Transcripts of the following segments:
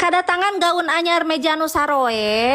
Kadatangan gaun anyar meja nu saroe.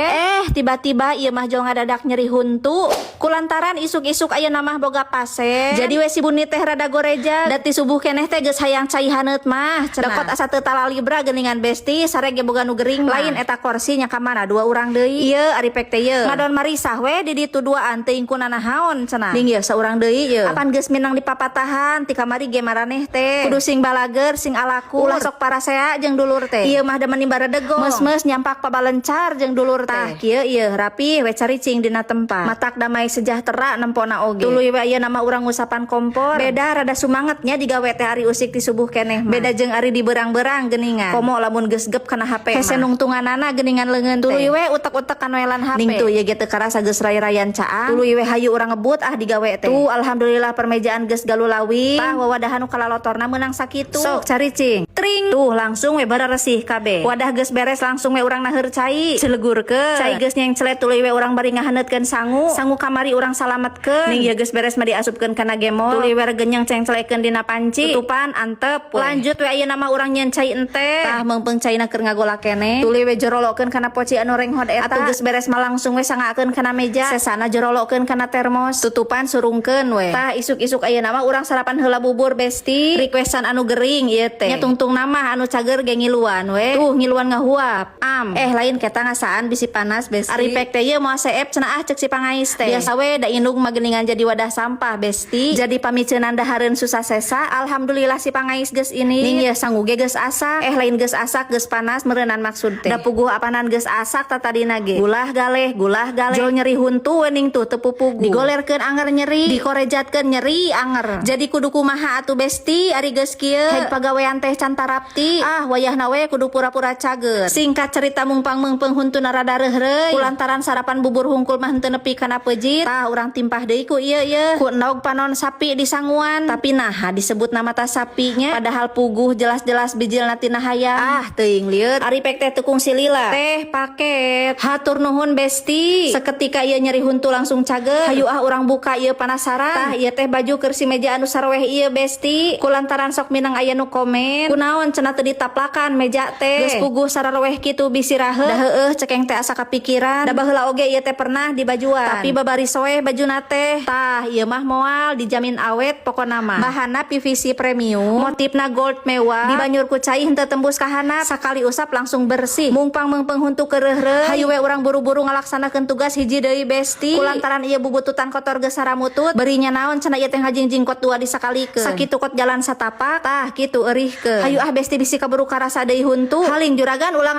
Tiba-tiba ieu mah jol ngadadak nyeri huntu. Kulantaran isuk-isuk aya namah boga pasien. Jadi we si Buni teh rada goreja. Dati subuh keneh teh geus hayang cai haneut mah. Dekot asa teu talalibra geuningan besti sarege boga nu gering. Lain eta kursi nya ka mana dua urang deui. Ieu ari pek teh ieu. Ngadon marisah we di ditu duaan teuing kunana naon cenah. Ning ieu saurang deui ieu. Apan geus minang di papatahan ti kamari ge maraneh teh. Kudu sing balager sing alaku. Ulah sok parasea jeung dulur teh. Ieu mah demen baredego. Mes-mes nyampak pabalencar jeung dulur teh. Kieu ieu rapi we caricing dina tempat. Matak damai sejahtera nempona oge. Tuluy we ieu nama urang usapan kompor. Beda rada sumangetnya digawe teh ari usik ti subuh keneh mah. Beda jeung ari di berang-berang geuningan. Komo lamun geus gep kana HP. Hese nungtunganana geuningan leungeun teh. Tuluy we utek-utek kanoelan HP. Ning tuh ieu ge teu karasa geus ray-rayan caang. Tuluy we hayu urang ngebut digawe teh. Tuh alhamdulillah permejaan geus galulawi. Tah wawadahan nu kalalotorna meunang sakitu. Sok caricing. Tring. Tuh langsung we bararesih kabeh. Wadah geus beres langsung we urang naheur cai. Cilegurkeun. Cai geus nyengclet tuluy we urang bari ngahaneutkeun sangu. Sangu kamari urang salametkeun. Ning ieu geus beres mah diasupkeun kana gemol. Tuluy we regenyeng cengcelekeun dina panci. Tutupan antep. Lanjut we ayeuna mah urang nyeun cai ente. Tah meungpeung caina keur ngagolak keneh. Tuluy we jorolokeun kana poci anu renghod eta. Atuh geus beres mah langsung we sangakeun kana meja. Sesana jorolokeun kana termos. Tutupan surungkeun we. Tah isuk-isuk ayeuna mah urang sarapan heula bubur besti. Requestan anu gering ieu teh. Nya tungtung nama anu cager ge ngiluan we. Tuh ngiluan ngahuap. Lain keta ngasaan bisi panas besti. Ari pek teh ieu moal seep cenah cek si pangais teh. Biasa we da indung mah geuningan jadi wadah sampah besti. Jadi pamiceunan dahareun susah sesa. Alhamdulillah si pangais geus ini. Ning ieu sangu ge geus asak. Lain geus asak geus panas meureunnan maksud teh. Da puguh apanan geus asak tatadina ge. Gulah galeh. Jol nyeri huntu we ning tuh teu pupuguh. Digolerkeun anger nyeri, dikorejatkeun nyeri anger. Jadi kudu kumaha atuh besti ari geus kieu. Heg pagawean teh can tarapti. Wayahna we kudu pura-pura cager. Singkat cerita mungpang meungpeung huntuna rada reureuy. Kulantaran sarapan bubur hungkul mah henteu nepi kana peujit. Tah urang timpah deui ku ieu. Ku endog panon sapi di sanguan. Tapi naha disebut nama tas sapinya. Padahal puguh jelas-jelas bijilna tina hayam. Teuing lieur. Ari pek teh tukung si Lila. Teh paket. Hatur nuhun besti. Seketika ieu nyeri huntu langsung cager. Hayu urang buka ieu panasaran. Tah ieu teh baju keur si meja anu sarweh ieu besti. Kulantaran sok minang aya nu komen. Kunaon cenah teu ditaplakan meja teh. Geus puguh sararweh kitu bisi raheut. Da heueuh cekeng teh asa kapikiran. Da baheula oge ieu teh pernah di bajuan. Tapi babari soeh bajuna teh. Tah ieu mah moal dijamin awet pokona mah. Bahanna PVC premium. Motifna gold mewah. Dibanyur ku cai henteu tembus ka handap. Sakali usap langsung bersih. Mungpang meungpeung huntu keureuh-reuh. Hayu we urang buru-buru ngalaksanakeun tugas hiji deui besti. Kulantaran ieu bubututan kotor geus saramutut. Berinya naon cenah ieu teh ngajingjingkot dua disakalikeun. Sakitu kot jalan satapak. Tah kitu eurihkeun. Hayu besti bisi kaburu karasa deui huntu. Haling juragan ulang